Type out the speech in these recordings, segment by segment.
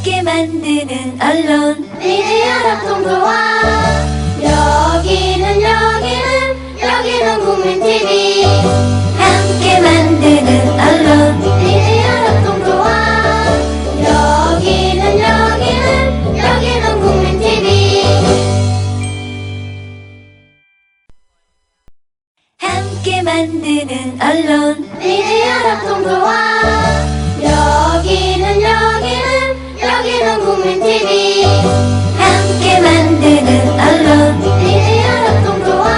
함께 만드는 언론 미디어 협동조합. 여기는 국민TV. 함께 만드는 언론 미디어 협동조합. 여기는 국민TV. 함께 만드는 언론 미디어 협동조합. 여기는 국민TV. 함께 만드는 언론 미디어 협동조합.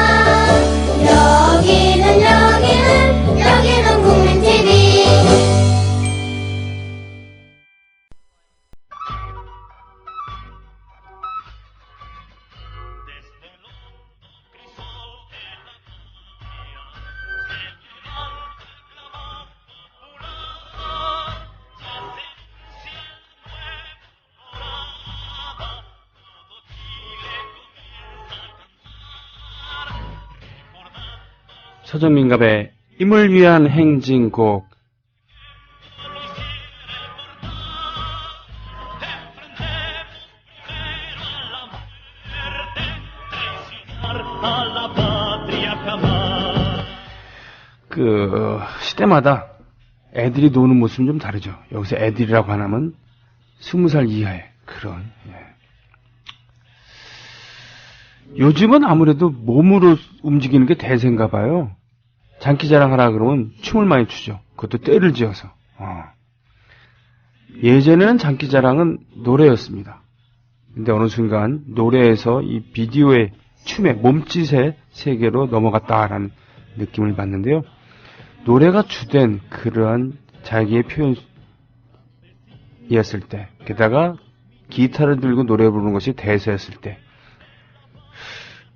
여기는 국민TV. 서정민갑의 임을 위한 행진곡. 시대마다 애들이 노는 모습은 좀 다르죠. 여기서 애들이라고 하면 20살 이하의 그런, 요즘은 아무래도 몸으로 움직이는 게 대세인가 봐요. 장기자랑 하라 그러면 춤을 많이 추죠. 그것도 때를 지어서. 예전에는 장기자랑은 노래였습니다. 근데 어느 순간 노래에서 이 비디오의 춤의 몸짓의 세계로 넘어갔다라는 느낌을 받는데요. 노래가 주된 그러한 자기의 표현이었을 때, 게다가 기타를 들고 노래 부르는 것이 대세였을 때,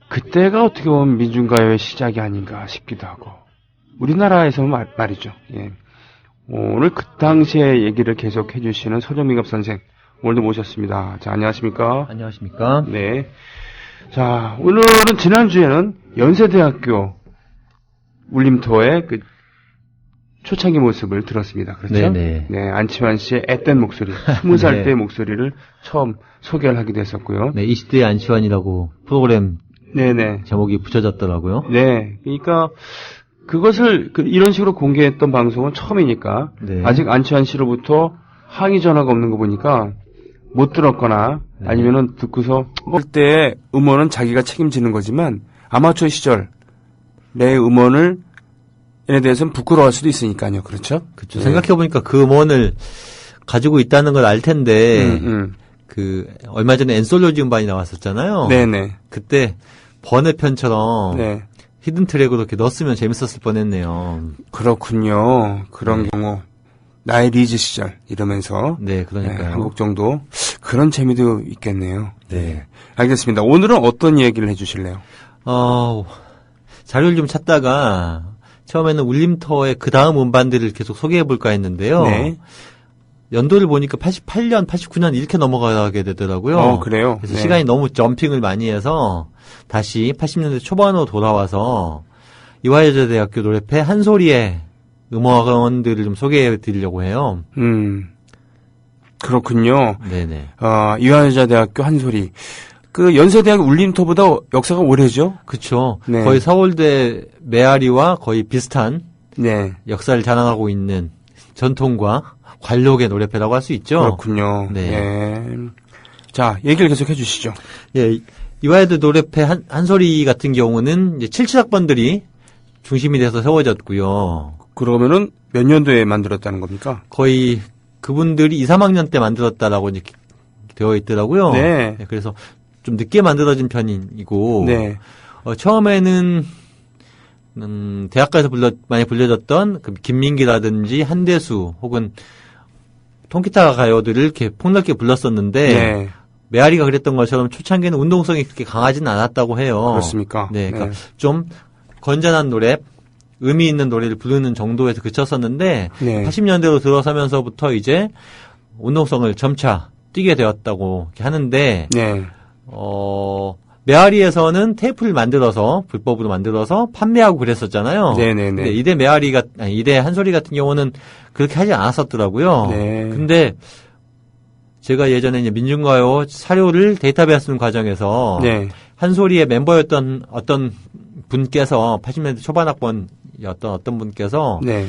그때가 어떻게 보면 민중가요의 시작이 아닌가 싶기도 하고, 우리나라에서는 말이죠. 오늘 그 당시의 얘기를 계속 해주시는 서정민갑 선생, 오늘도 모셨습니다. 자, 안녕하십니까? 안녕하십니까? 네. 자, 오늘은 지난주에는 연세대학교 울림토의 그 초창기 모습을 들었습니다. 그렇죠? 네네. 네, 안치환 씨의 앳된 목소리, 20살 네. 때의 목소리를 처음 소개를 하기도 했었고요. 네, 20대 안치환이라고 프로그램 네네. 제목이 붙여졌더라고요. 네. 그러니까 그것을 이런 식으로 공개했던 방송은 처음이니까 네. 아직 안치환 씨로부터 항의 전화가 없는 거 보니까 못 들었거나 네. 아니면은 듣고서 때 음원은 자기가 책임지는 거지만 아마추어 시절 내 음원을 에 대해서는 부끄러워할 수도 있으니까요. 그렇죠? 그렇죠. 생각해보니까 그 음원을 가지고 있다는 걸 알 텐데, 얼마 전에 엔솔로지 음반이 나왔었잖아요. 네네. 그때 번외편처럼 네. 히든 트랙으로 이렇게 넣었으면 재밌었을 뻔했네요. 그렇군요. 그런 경우 나의 리즈 시절 이러면서 네, 그러니까요. 한 곡 정도 그런 재미도 있겠네요. 네. 알겠습니다. 오늘은 어떤 얘기를 해주실래요? 자료를 좀 찾다가 처음에는 울림터의 그 다음 음반들을 계속 소개해볼까 했는데요. 네. 연도를 보니까 88년, 89년 이렇게 넘어가게 되더라고요. 그래요? 그래서 네. 시간이 너무 점핑을 많이 해서 다시 80년대 초반으로 돌아와서 이화여자대학교 노래패 한소리의 음원들을 좀 소개해 드리려고 해요. 그렇군요. 네네. 이화여자대학교 한소리. 그 연세대학 울림터보다 역사가 오래죠? 그쵸. 네. 거의 서울대 메아리와 거의 비슷한 네. 역사를 자랑하고 있는 전통과 관록의 노래패라고 할 수 있죠. 그렇군요. 네. 네. 자, 얘기를 계속 해주시죠. 예, 이화여대 노래패 한소리 같은 경우는 이제 77학번들이 중심이 돼서 세워졌고요. 그러면은 몇 년도에 만들었다는 겁니까? 거의 그분들이 2, 3학년 때 만들었다라고 이제 되어 있더라고요. 네. 그래서 좀 늦게 만들어진 편이고, 네. 처음에는 대학가에서 많이 불려졌던 그 김민기라든지 한대수 혹은 통기타 가요들을 이렇게 폭넓게 불렀었는데, 네. 메아리가 그랬던 것처럼 초창기에는 운동성이 그렇게 강하진 않았다고 해요. 그렇습니까? 네, 그러니까 좀 건전한 노래, 의미 있는 노래를 부르는 정도에서 그쳤었는데, 네. 80년대로 들어서면서부터 이제 운동성을 점차 띄게 되었다고 이렇게 하는데, 네. 메아리에서는 테이프를 만들어서 불법으로 만들어서 판매하고 그랬었잖아요. 네네네. 근데 이대 한소리 같은 경우는 그렇게 하지 않았었더라고요. 네. 근데 제가 예전에 이제 민중가요 사료를 데이터베이스 과정에서 네. 한소리의 멤버였던 어떤 분께서 80년대 초반 학번이었던 어떤 분께서 네.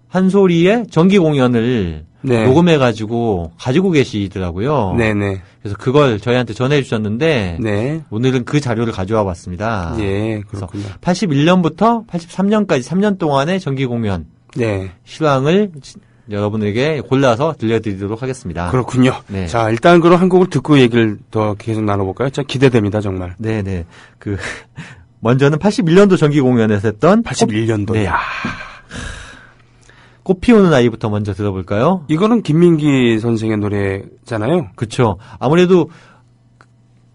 한소리의 정기 공연을 네. 녹음해가지고 가지고 계시더라고요. 네네. 그래서 그걸 저희한테 전해주셨는데 네. 오늘은 그 자료를 가져와 봤습니다. 예, 그래서 그렇군요. 81년부터 83년까지 3년 동안의 정기 공연 네. 실황을 여러분에게 골라서 들려드리도록 하겠습니다. 그렇군요. 네. 자, 일단 그럼 한 곡을 듣고 얘기를 더 계속 나눠볼까요? 자, 기대됩니다, 정말. 네네. 먼저는 81년도 정기 공연에서 했던 81년도. 네. 야. 꽃 피우는 아이부터 먼저 들어볼까요? 이거는 김민기 선생의 노래잖아요. 그쵸. 아무래도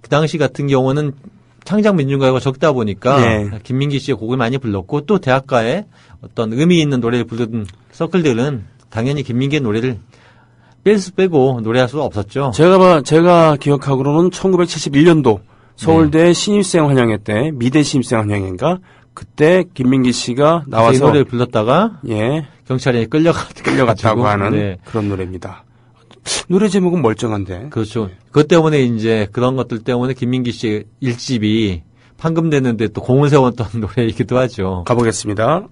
그 당시 같은 경우는 창작 민중가요가 적다 보니까 네. 김민기 씨의 곡을 많이 불렀고 또 대학가에 어떤 의미 있는 노래를 부르는 서클들은 당연히 김민기의 노래를 뺄 수 빼고 노래할 수가 없었죠. 제가 기억하기로는 1971년도 서울대 신입생 환영회 때 미대 신입생 환영회인가 그때 김민기 씨가 이 나와서 노래를 불렀다가 예 경찰에 끌려갔다고 하는 네. 그런 노래입니다. 노래 제목은 멀쩡한데. 그렇죠. 그것 때문에 이제 그런 것들 때문에 김민기 씨의 일집이 판금됐는데 또 공을 세웠던 노래이기도 하죠. 가보겠습니다.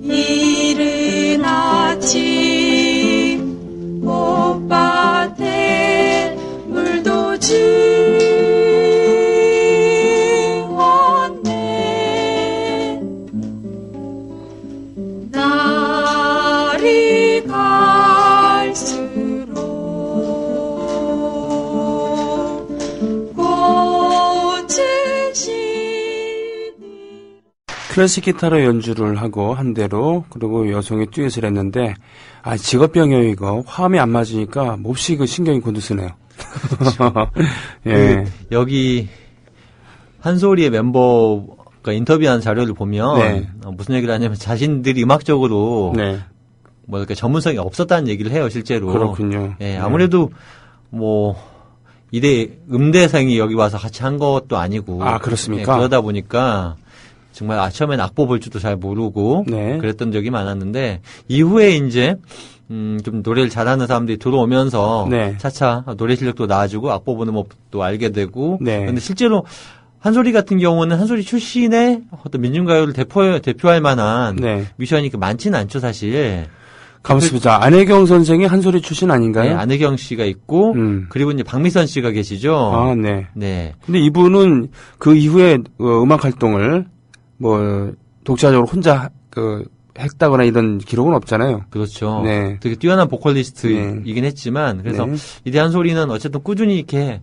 이른 아침 꽃밭에 물도 지웠네 날이 갈수록 꽃은 시들 클래식 기타로 연주를 하고 한 대로 그리고 여성이 듀엣을 했는데 직업병이에요 이거. 화음이 안 맞으니까 몹시 그 신경이 곤두서네요. 예. 여기 한소리의 멤버가 인터뷰한 자료를 보면 네. 무슨 얘기를 하냐면 자신들이 음악적으로 네. 뭐 이렇게 전문성이 없었다는 얘기를 해요 실제로. 그렇군요. 예, 네. 아무래도 뭐 음대생이 여기 와서 같이 한 것도 아니고. 아, 그렇습니까? 예, 그러다 보니까 정말 처음엔 악보 볼 줄도 잘 모르고 네. 그랬던 적이 많았는데 이후에 이제 좀 노래를 잘하는 사람들이 들어오면서 네. 차차 노래 실력도 나아지고 악보 보는 법도 알게 되고. 네. 근데 실제로 한소리 같은 경우는 한소리 출신의 어떤 민중가요를 대표할 만한 네. 뮤지션이 많지는 않죠 사실. 가만있습니다. 안혜경 선생이 한소리 출신 아닌가요? 네, 안혜경 씨가 있고 그리고 이제 박미선 씨가 계시죠. 아, 네. 네. 근데 이분은 그 이후에 음악 활동을 뭐 독자적으로 혼자 했다거나 이런 기록은 없잖아요. 그렇죠. 네. 되게 뛰어난 보컬리스트이긴 했지만 그래서 네. 이대한 소리는 어쨌든 꾸준히 이렇게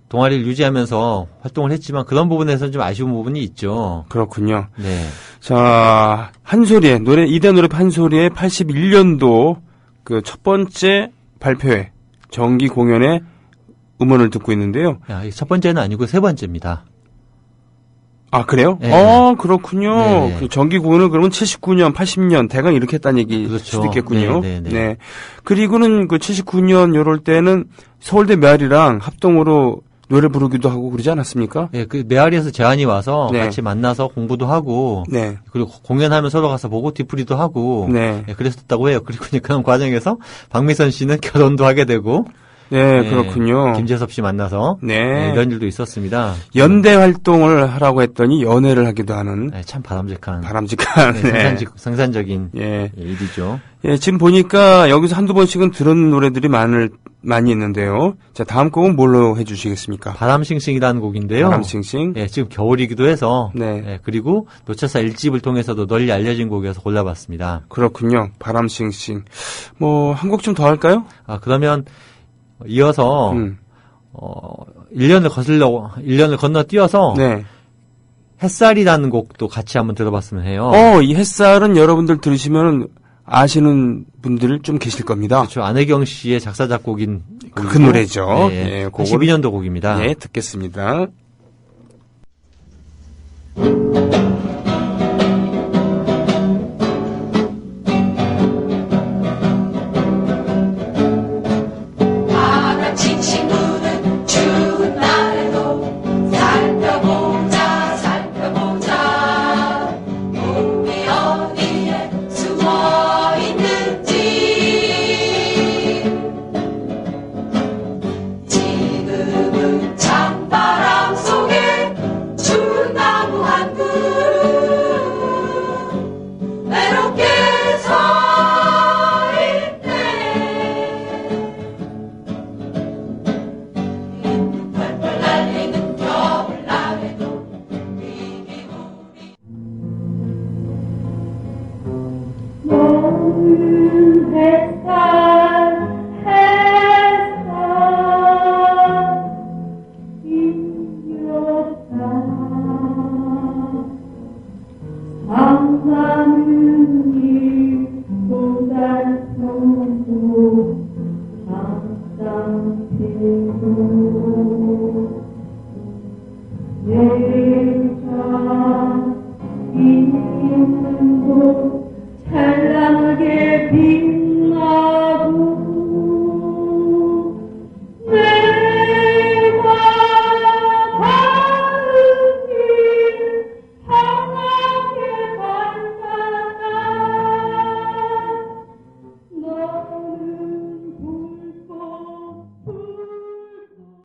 동아리를 유지하면서 활동을 했지만 그런 부분에서는 좀 아쉬운 부분이 있죠. 그렇군요. 네. 자, 한소리의 노래 이대 노래 한소리의 81년도 그 첫 번째 발표회 정기 공연의 음원을 듣고 있는데요. 야, 첫 번째는 아니고 세 번째입니다. 아, 그래요? 네. 그렇군요. 네. 그 정기 공연을 그러면 79년, 80년 대강 이렇게 했다는 얘기일 그렇죠. 수도 있겠군요. 네, 네, 네. 그리고는 그 79년 요럴 때는 서울대 메아리랑 합동으로 노래 부르기도 하고 그러지 않았습니까? 네, 그 메아리에서 제안이 와서 네. 같이 만나서 공부도 하고 네. 그리고 공연하면 서로 가서 보고 뒤풀이도 하고 네. 그랬었다고 해요. 그리고 이제 그런 과정에서 박미선 씨는 결혼도 하게 되고 네, 그렇군요. 김재섭 씨 만나서 네. 이런 일도 있었습니다. 연대 활동을 하라고 했더니 연애를 하기도 하는 네, 참 바람직한 바람직한 생산적인 예. 일이죠. 예, 지금 보니까 여기서 한두 번씩은 들은 노래들이 많이 있는데요. 자, 다음 곡은 뭘로 해 주시겠습니까? 바람싱싱이라는 곡인데요. 바람싱싱. 예, 지금 겨울이기도 해서 네. 예, 그리고 노차사 1집을 통해서도 널리 알려진 곡이어서 골라봤습니다. 그렇군요. 바람싱싱. 뭐 한 곡 좀 더 할까요? 아, 그러면 이어서 1년을 건너뛰어서 네. 햇살이라는 곡도 같이 한번 들어봤으면 해요. 이 햇살은 여러분들 들으시면 아시는 분들 좀 계실 겁니다. 그렇죠. 안혜경 씨의 작사 작곡인 그 노래죠. 네, 예, 82년도 곡입니다. 네, 듣겠습니다. 다 같이 친구는 추운 날에도 살펴보자 살펴보자 몸이 어디에 숨어 있는지 지금은 찬바람 속에 추운 나무 한 그루 외롭게 서 있네 펄펄 날리는 겨울날에도 이미 우리 먼 햇살 이었다 상상은 이보달성도 항상태도 내가 있는 곳 찬란하게 빛나고 내가 가는 길 환하게 밝아나 너는 불꽃 나는 바람 피었다 거기에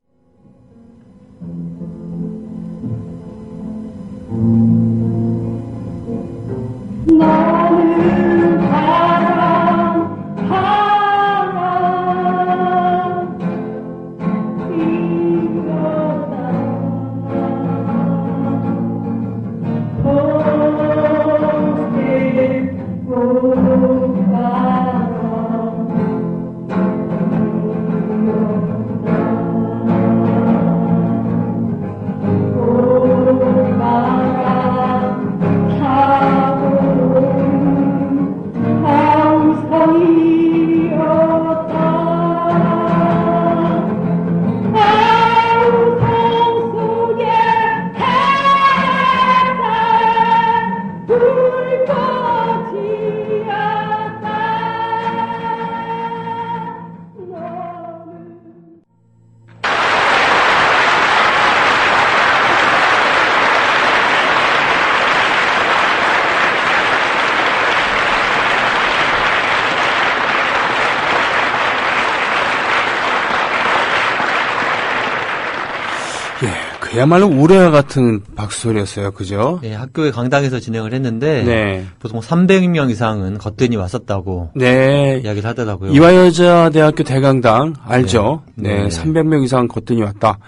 그야말로 우레와 같은 박수소리였어요. 그죠? 네, 학교의 강당에서 진행을 했는데 네. 보통 300명 이상은 거뜬히 왔었다고 네. 이야기를 하더라고요. 이화여자대학교 대강당 알죠? 네. 네. 300명 이상 거뜬히 왔다.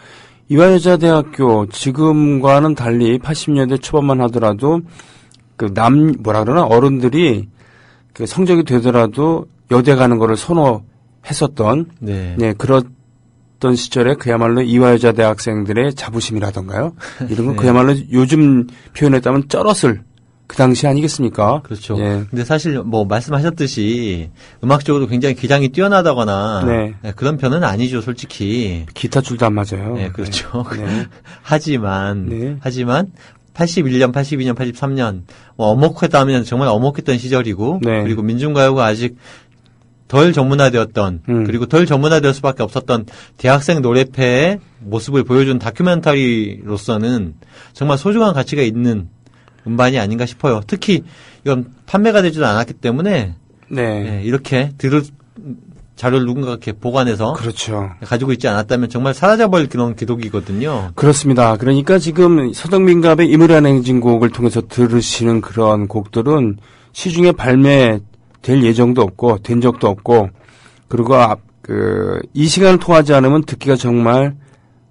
이화여자대학교 지금과는 달리 80년대 초반만 하더라도 어른들이 그 성적이 되더라도 여대 가는 거를 선호했었던 네. 그렇던 시절에 그야말로 이화여자 대학생들의 자부심이라던가요? 이런 건 네. 그야말로 요즘 표현했다면 쩔었을 그 당시 아니겠습니까? 그렇죠. 예. 근데 사실 뭐 말씀하셨듯이 음악적으로 굉장히 기량이 뛰어나다거나 네. 그런 편은 아니죠, 솔직히. 기타 줄도 안 맞아요. 네, 그렇죠. 네. 하지만 81년, 82년, 83년 어목했다면 정말 어목했던 시절이고 네. 그리고 민중가요가 아직 덜 전문화되었던 그리고 덜 전문화될 수밖에 없었던 대학생 노래패의 모습을 보여준 다큐멘터리로서는 정말 소중한 가치가 있는 음반이 아닌가 싶어요. 특히 이건 판매가 되지도 않았기 때문에 네. 이렇게 들을 자료를 누군가 이렇게 보관해서 그렇죠. 가지고 있지 않았다면 정말 사라져버릴 그런 기록이거든요. 그렇습니다. 그러니까 지금 서정민갑의 이물한 행진곡을 통해서 들으시는 그런 곡들은 시중에 발매될 예정도 없고 된 적도 없고 그리고 이 시간을 통하지 않으면 듣기가 정말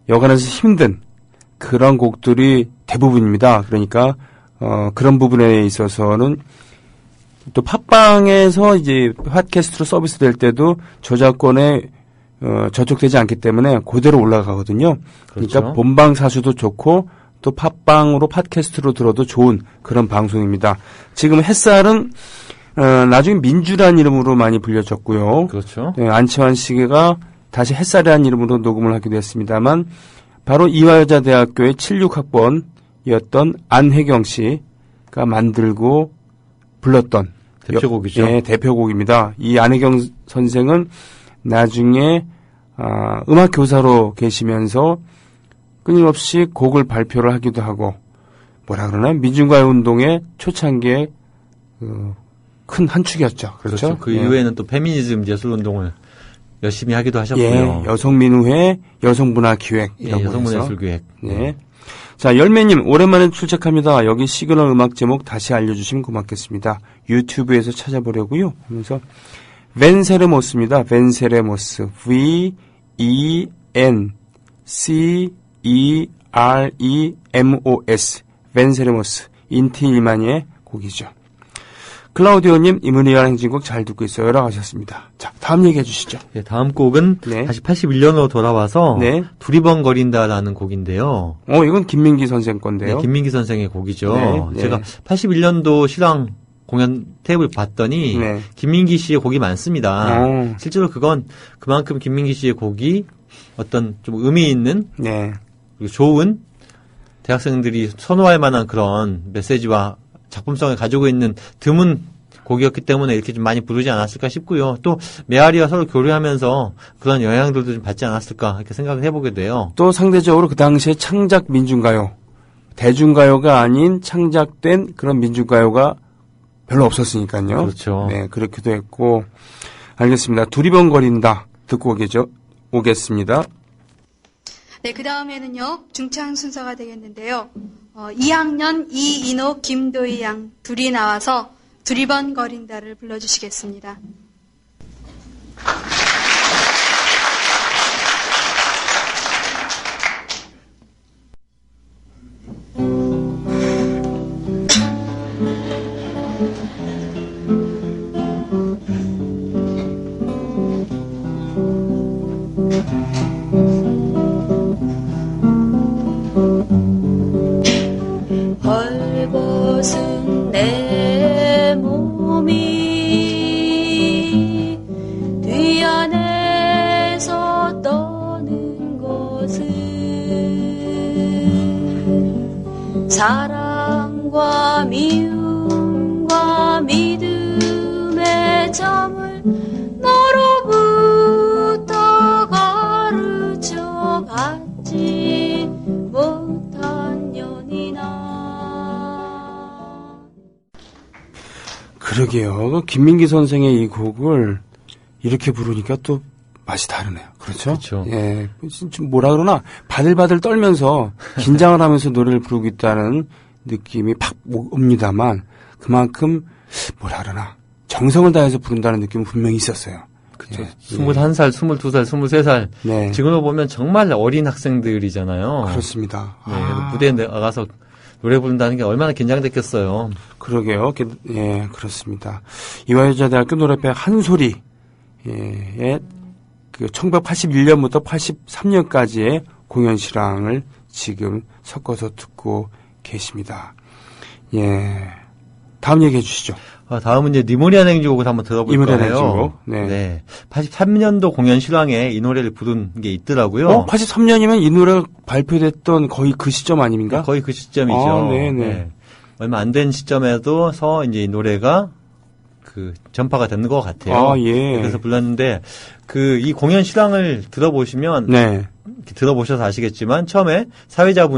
여간해서 힘든 그런 곡들이 대부분입니다. 그러니까 그런 부분에 있어서는 또 팟빵에서 이제 팟캐스트로 서비스 될 때도 저작권에 저촉되지 않기 때문에 그대로 올라가거든요. 그러니까 그렇죠. 본방 사수도 좋고 또 팟빵으로 팟캐스트로 들어도 좋은 그런 방송입니다. 지금 햇살은 나중에 민주란 이름으로 많이 불려졌고요. 그렇죠. 네, 안치환 씨가 다시 햇살이라는 이름으로 녹음을 하기도 했습니다만 바로 이화여자대학교의 76학번이었던 안혜경 씨가 만들고 불렀던 대표곡이죠. 예, 대표곡입니다. 이 안혜경 선생은 나중에 음악 교사로 계시면서 끊임없이 곡을 발표를 하기도 하고 뭐라 그러나 민중가요 운동의 초창기에 큰 한 축이었죠. 그렇죠? 그 예. 이후에는 또 페미니즘 예술 운동을 열심히 하기도 하셨고요. 예, 여성민우회, 여성문화기획 이런 예, 여성문화 곳에서. 예술기획. 예. 자, 열매님 오랜만에 출첵합니다. 여기 시그널 음악 제목 다시 알려주시면 고맙겠습니다. 유튜브에서 찾아보려고요. 하면서 벤세레모스입니다. 벤세레모스 V-E-N-C-E-R-E-M-O-S 벤세레모스 인티 일만의 곡이죠. 클라우디오님 이문희와 행진곡 잘 듣고 있어요라고 하셨습니다. 자, 다음 얘기해 주시죠. 예, 다음 곡은 네. 다시 81년으로 돌아와서 네. 두리번거린다라는 곡인데요. 이건 김민기 선생 건데요. 네, 김민기 선생의 곡이죠. 네, 네. 제가 81년도 실황 공연 테이프를 봤더니 네. 김민기 씨의 곡이 많습니다. 오. 실제로 그건 그만큼 김민기 씨의 곡이 어떤 좀 의미 있는 네. 그리고 좋은 대학생들이 선호할 만한 그런 메시지와 작품성을 가지고 있는 드문 곡이었기 때문에 이렇게 좀 많이 부르지 않았을까 싶고요. 또 메아리와 서로 교류하면서 그런 영향들도 좀 받지 않았을까 이렇게 생각을 해보게 돼요. 또 상대적으로 그 당시에 창작 민중가요, 대중가요가 아닌 창작된 그런 민중가요가 별로 없었으니까요. 그렇죠. 네, 그렇기도 했고. 알겠습니다. 두리번거린다 듣고 오겠습니다. 네, 그 다음에는요, 중창 순서가 되겠는데요. 2학년 이인호, 김도희 양 둘이 나와서 두리번거린다를 불러주시겠습니다. 헐벗은 내 몸이 뒤안에서 떠는 것은 사랑과 미움과 믿음의 점을 너로부터 가르쳐 받지 못한 년이나. 그러게요. 그 김민기 선생의 이 곡을 이렇게 부르니까 또 맛이 다르네요. 그렇죠? 그렇죠. 예. 좀 뭐라 그러나 바들바들 떨면서 긴장을 하면서 노래를 부르고 있다는 느낌이 팍 옵니다만 그만큼 뭐라 그러나 정성을 다해서 부른다는 느낌은 분명히 있었어요. 그렇죠. 예. 21살, 22살, 23살. 네. 지금으로 보면 정말 어린 학생들이잖아요. 그렇습니다. 네, 무대에 나가서 노래 부른다는 게 얼마나 긴장됐겠어요. 그러게요. 예, 그렇습니다. 이화여자대학교 노래회 한소리, 예, 그 1981년부터 83년까지의 공연 실황을 지금 섞어서 듣고 계십니다. 예. 다음 얘기해 주시죠. 다음은 이제 니모리안 행주곡을 한번 들어볼 니모리안 거예요. 행주곡, 네. 83년도 공연 실황에 이 노래를 부른 게 있더라고요. 83년이면 이 노래가 발표됐던 거의 그 시점 아닙니까? 거의 그 시점이죠. 아, 네네. 네. 얼마 안 된 시점에도서 이제 이 노래가 그 전파가 되는 것 같아요. 아, 예. 그래서 불렀는데 이 공연 실황을 들어보시면 네. 들어보셔서 아시겠지만 처음에 사회자가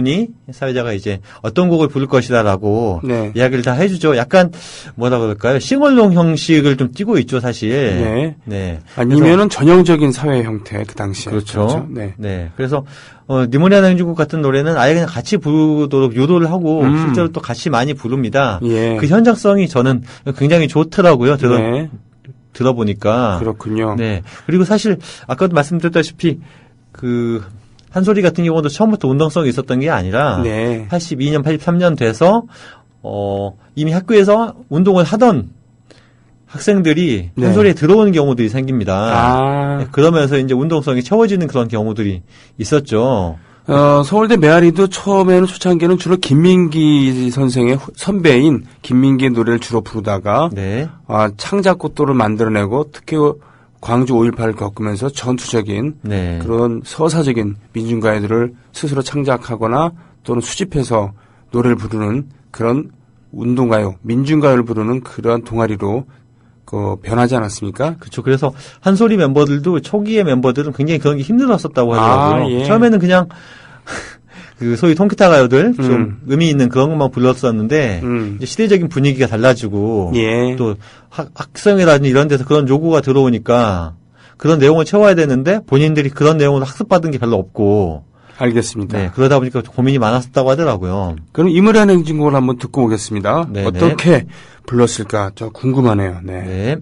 이제 어떤 곡을 부를 것이다라고 네. 이야기를 다 해주죠. 약간 뭐라 그럴까요? 싱얼롱 형식을 좀 띠고 있죠, 사실. 네. 네. 아니면은 전형적인 사회 형태 그 당시에. 그렇죠. 네. 네. 그래서 니모리안 행주곡 같은 노래는 아예 그냥 같이 부르도록 유도를 하고 실제로 또 같이 많이 부릅니다. 예. 그 현장성이 저는 굉장히 좋더라고요. 네. 들어보니까. 그렇군요. 네. 그리고 사실 아까도 말씀드렸다시피 한소리 같은 경우도 처음부터 운동성이 있었던 게 아니라 네. 82년, 83년 돼서 이미 학교에서 운동을 하던 학생들이 네. 한소리에 들어오는 경우들이 생깁니다. 아. 네, 그러면서 이제 운동성이 채워지는 그런 경우들이 있었죠. 서울대 메아리도 처음에는 초창기에는 주로 김민기 선생의 선배인 김민기의 노래를 주로 부르다가 네. 창작곡도를 만들어내고 특히 광주 5.18을 겪으면서 전투적인 네. 그런 서사적인 민중가요들을 스스로 창작하거나 또는 수집해서 노래를 부르는 그런 운동가요, 민중가요를 부르는 그런 동아리로 변하지 않았습니까? 그렇죠. 그래서 한소리 멤버들도 초기의 멤버들은 굉장히 그런 게 힘들었었다고 하더라고요. 예. 처음에는 그냥 그 소위 통기타 가요들 좀 의미 있는 그런 것만 불렀었는데 이제 시대적인 분위기가 달라지고 예. 또 학생회라든지 이런 데서 그런 요구가 들어오니까 그런 내용을 채워야 되는데 본인들이 그런 내용을 학습받은 게 별로 없고 알겠습니다. 네, 그러다 보니까 고민이 많았었다고 하더라고요. 그럼 이물의 행진곡을 한번 듣고 오겠습니다. 네네. 어떻게 불렀을까? 저 궁금하네요. 네. 네.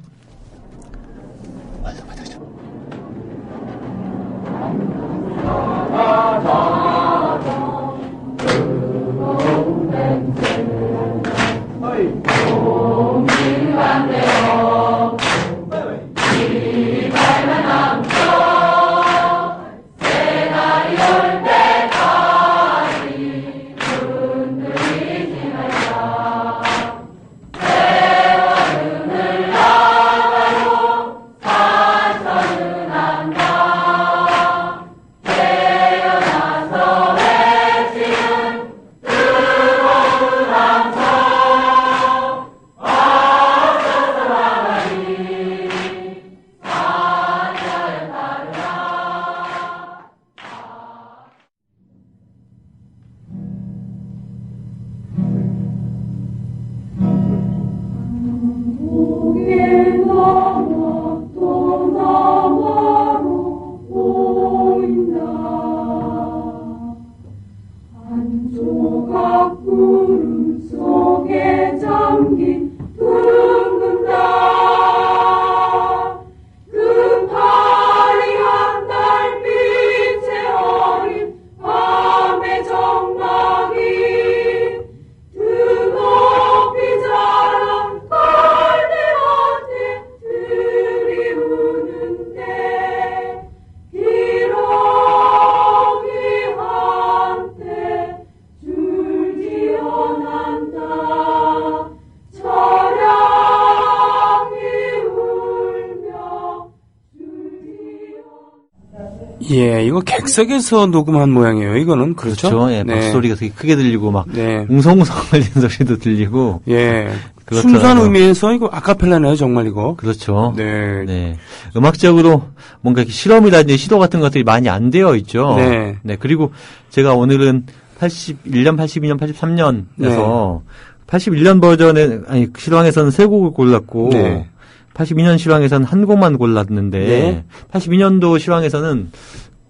예, 이거 객석에서 녹음한 모양이에요. 이거는 그렇죠? 그렇죠. 예, 네. 박수소리가 되게 크게 들리고 막 네. 웅성웅성 걸리는 소리도 들리고. 예. 그렇더라고요. 순수한 의미에서 이거 아카펠라네요, 정말 이거. 그렇죠. 네. 네. 음악적으로 뭔가 이렇게 실험이라든지 시도 같은 것들이 많이 안 되어 있죠. 네. 네. 그리고 제가 오늘은 81년, 82년, 83년에서 81년 버전의 실황에서는 세 곡을 골랐고 네. 82년 실황에서는 한 곡만 골랐는데 네. 82년도 실황에서는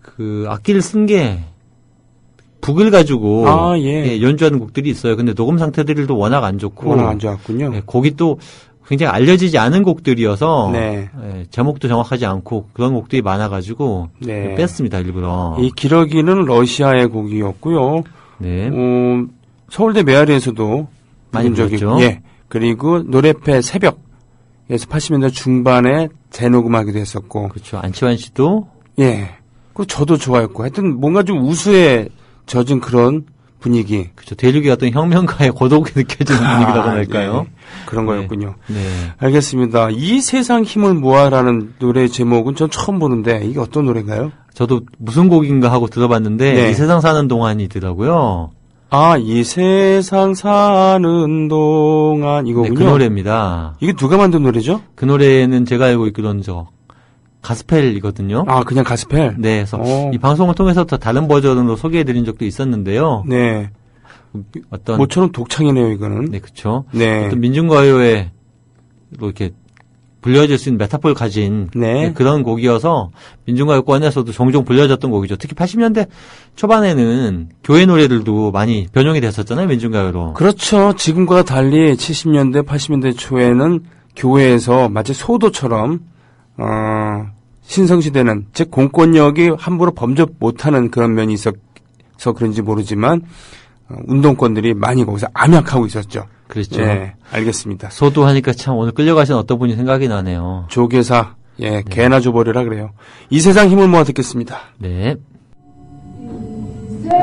그 악기를 쓴 게 북을 가지고 예. 연주하는 곡들이 있어요. 근데 녹음 상태들도 워낙 안 좋고 워낙 안 좋았군요. 곡이 또 굉장히 알려지지 않은 곡들이어서 네. 제목도 정확하지 않고 그런 곡들이 많아가지고 네. 뺐습니다 일부러. 이 기러기는 러시아의 곡이었고요. 네. 서울대 메아리에서도 많이 부분 적이고, 불렀죠. 예. 그리고 노래패 새벽에서 80년대 중반에 재녹음하기도 했었고. 그렇죠. 안치환 씨도 예. 그 저도 좋아했고. 하여튼 뭔가 좀 우수에 젖은 그런 분위기. 그렇죠. 대륙의 어떤 혁명가의 고독이 느껴지는 분위기라고 할까요? 예. 그런 네. 거였군요. 네. 알겠습니다. 이 세상 힘을 모아라는 노래 제목은 전 처음 보는데 이게 어떤 노래인가요? 저도 무슨 곡인가 하고 들어봤는데 네. 이 세상 사는 동안이더라고요. 아, 이 세상 사는 동안 네, 이거군요. 그 노래입니다. 이게 누가 만든 노래죠? 그 노래는 제가 알고 있기로는 가스펠이거든요. 아, 그냥 가스펠? 네, 그래서 오. 이 방송을 통해서 더 다른 버전으로 소개해드린 적도 있었는데요. 네. 어떤 모처럼 독창이네요, 이거는. 네, 그렇죠. 네. 어떤 민중가요에 이렇게 불려질 수 있는 메타포를 가진 네. 그런 곡이어서 민중가요권에서도 종종 불려졌던 곡이죠. 특히 80년대 초반에는 교회 노래들도 많이 변형이 됐었잖아요, 민중가요로. 그렇죠. 지금과 달리 70년대, 80년대 초에는 교회에서 마치 소도처럼 신성시대는 즉 공권력이 함부로 범접 못하는 그런 면이 있어서 그런지 모르지만 운동권들이 많이 거기서 암약하고 있었죠. 그렇죠. 네, 알겠습니다. 소도 하니까 참 오늘 끌려가신 어떤 분이 생각이 나네요. 조계사, 예, 개나 줘버리라 그래요. 이 세상 힘을 모아 듣겠습니다. 네. 세상사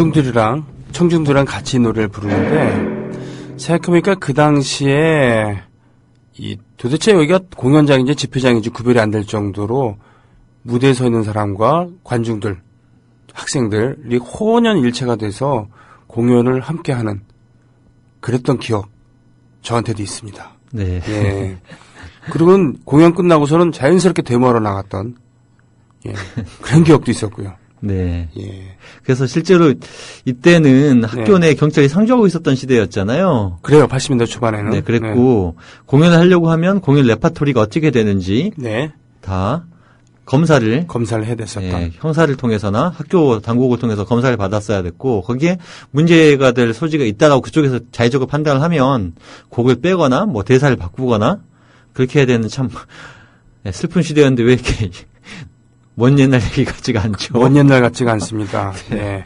관중들이랑 청중들이랑 같이 노래를 부르는데 생각해보니까 그 당시에 도대체 여기가 공연장인지 집회장인지 구별이 안 될 정도로 무대에 서 있는 사람과 관중들, 학생들이 혼연일체가 돼서 공연을 함께하는 그랬던 기억 저한테도 있습니다. 네. 예. 그리고 공연 끝나고서는 자연스럽게 데모하러 나갔던 그런 기억도 있었고요. 네. 예. 그래서 실제로 이때는 학교 내 경찰이 상주하고 있었던 시대였잖아요. 그래요. 80년대 초반에는. 네, 그랬고 공연을 하려고 하면 공연 레파토리가 어떻게 되는지 다 검사를 해야 됐었던. 예, 형사를 통해서나 학교 당국을 통해서 검사를 받았어야 됐고 거기에 문제가 될 소지가 있다라고 그쪽에서 자의적으로 판단을 하면 곡을 빼거나 뭐 대사를 바꾸거나 그렇게 해야 되는 참 슬픈 시대였는데 왜 이렇게 먼 옛날 얘기 같지가 않죠. 먼 옛날 같지가 않습니다. 네.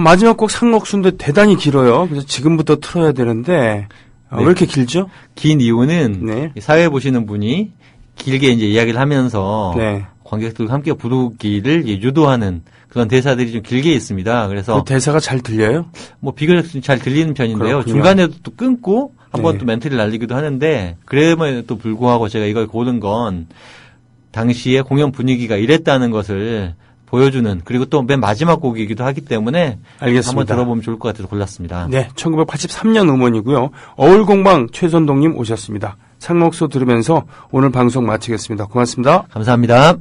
마지막 곡 상록수인데 대단히 길어요. 그래서 지금부터 틀어야 되는데 왜 이렇게 길죠? 긴 이유는 사회 보시는 분이 길게 이제 이야기를 하면서 관객들과 함께 부르기를 유도하는 그런 대사들이 좀 길게 있습니다. 그래서 그 대사가 잘 들려요? 뭐 비교적 잘 들리는 편인데요. 그렇군요. 중간에도 또 끊고 한번 또 멘트를 날리기도 하는데 그럼에도 불구하고 제가 이걸 고른 건 당시에 공연 분위기가 이랬다는 것을 보여주는 그리고 또 맨 마지막 곡이기도 하기 때문에 알겠습니다. 한번 들어보면 좋을 것 같아서 골랐습니다. 네, 1983년 음원이고요. 어울공방 최선동님 오셨습니다. 상록수 들으면서 오늘 방송 마치겠습니다. 고맙습니다. 감사합니다.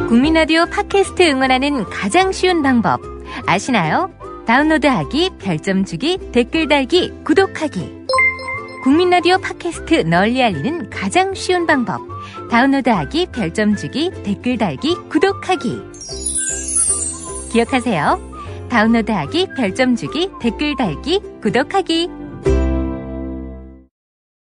국민라디오 팟캐스트 응원하는 가장 쉬운 방법 아시나요? 다운로드하기, 별점 주기, 댓글 달기, 구독하기. 국민라디오 팟캐스트 널리 알리는 가장 쉬운 방법. 다운로드하기, 별점 주기, 댓글 달기, 구독하기. 기억하세요. 다운로드하기, 별점 주기, 댓글 달기, 구독하기.